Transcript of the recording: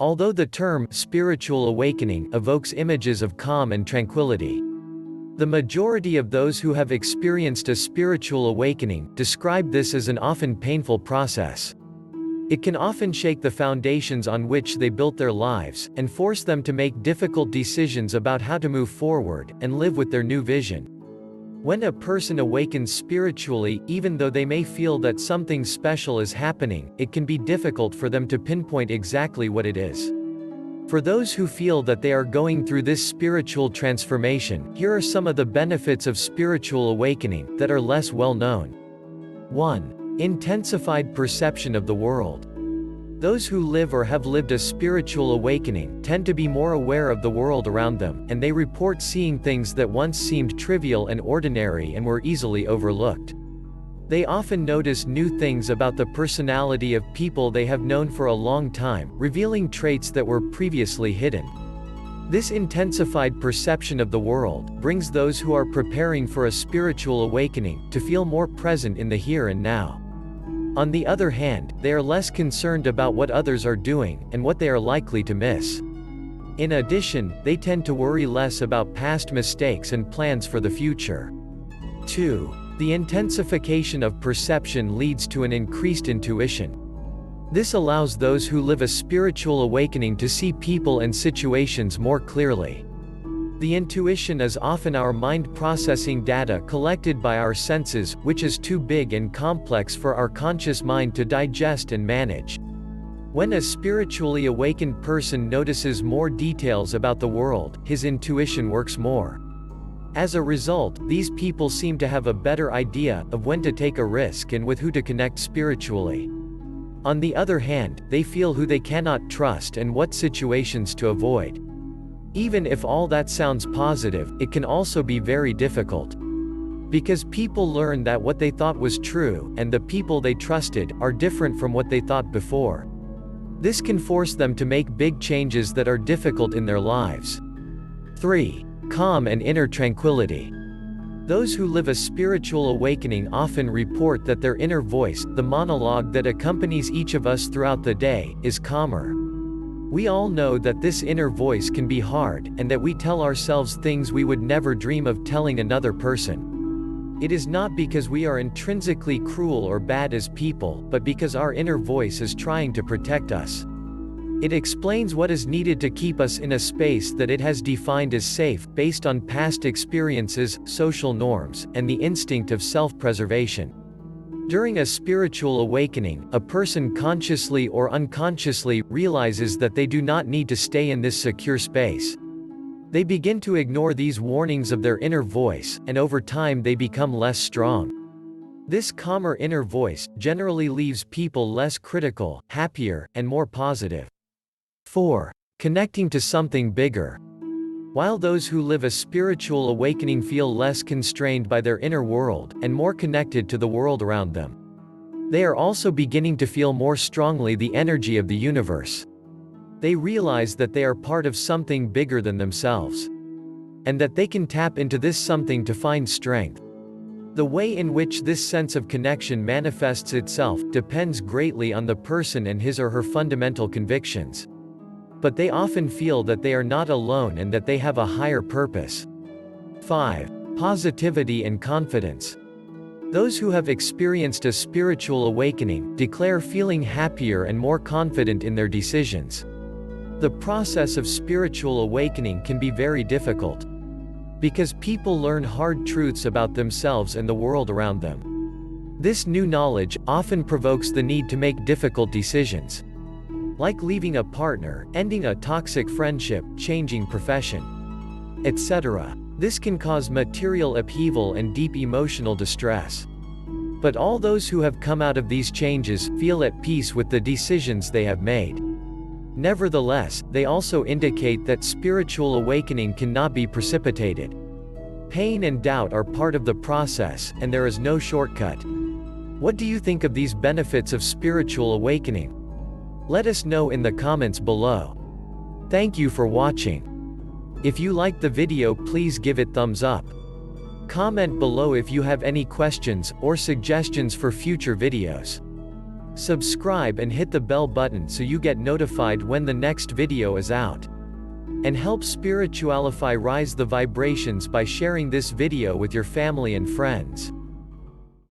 Although the term spiritual awakening evokes images of calm and tranquility, the majority of those who have experienced a spiritual awakening describe this as an often painful process. It can often shake the foundations on which they built their lives, and force them to make difficult decisions about how to move forward and live with their new vision. When a person awakens spiritually, even though they may feel that something special is happening, it can be difficult for them to pinpoint exactly what it is. For those who feel that they are going through this spiritual transformation, here are some of the benefits of spiritual awakening that are less well known. 1. Intensified perception of the world. Those who live or have lived a spiritual awakening tend to be more aware of the world around them, and they report seeing things that once seemed trivial and ordinary and were easily overlooked. They often notice new things about the personality of people they have known for a long time, revealing traits that were previously hidden. This intensified perception of the world brings those who are preparing for a spiritual awakening to feel more present in the here and now. On the other hand, they are less concerned about what others are doing and what they are likely to miss. In addition, they tend to worry less about past mistakes and plans for the future. 2. The intensification of perception leads to an increased intuition. This allows those who live a spiritual awakening to see people and situations more clearly. The intuition is often our mind processing data collected by our senses, which is too big and complex for our conscious mind to digest and manage. When a spiritually awakened person notices more details about the world, his intuition works more. As a result, these people seem to have a better idea of when to take a risk and with who to connect spiritually. On the other hand, they feel who they cannot trust and what situations to avoid. Even if all that sounds positive, it can also be very difficult. Because people learn that what they thought was true, and the people they trusted, are different from what they thought before. This can force them to make big changes that are difficult in their lives. 3. Calm and inner tranquility. Those who live a spiritual awakening often report that their inner voice, the monologue that accompanies each of us throughout the day, is calmer. We all know that this inner voice can be hard, and that we tell ourselves things we would never dream of telling another person. It is not because we are intrinsically cruel or bad as people, but because our inner voice is trying to protect us. It explains what is needed to keep us in a space that it has defined as safe, based on past experiences, social norms, and the instinct of self-preservation. During a spiritual awakening, a person consciously or unconsciously realizes that they do not need to stay in this secure space. They begin to ignore these warnings of their inner voice, and over time they become less strong. This calmer inner voice generally leaves people less critical, happier, and more positive. 4. Connecting to something bigger. While those who live a spiritual awakening feel less constrained by their inner world, and more connected to the world around them, they are also beginning to feel more strongly the energy of the universe. They realize that they are part of something bigger than themselves, and that they can tap into this something to find strength. The way in which this sense of connection manifests itself depends greatly on the person and his or her fundamental convictions. But they often feel that they are not alone and that they have a higher purpose. 5. Positivity and confidence. Those who have experienced a spiritual awakening declare feeling happier and more confident in their decisions. The process of spiritual awakening can be very difficult, because people learn hard truths about themselves and the world around them. This new knowledge often provokes the need to make difficult decisions, like leaving a partner, ending a toxic friendship, changing profession, etc. This can cause material upheaval and deep emotional distress. But all those who have come out of these changes feel at peace with the decisions they have made. Nevertheless, they also indicate that spiritual awakening cannot be precipitated. Pain and doubt are part of the process, and there is no shortcut. What do you think of these benefits of spiritual awakening? Let us know in the comments below. Thank you for watching. If you liked the video, please give it thumbs up. Comment below if you have any questions or suggestions for future videos. Subscribe and hit the bell button so you get notified when the next video is out. And help spiritualify rise the vibrations by sharing this video with your family and friends.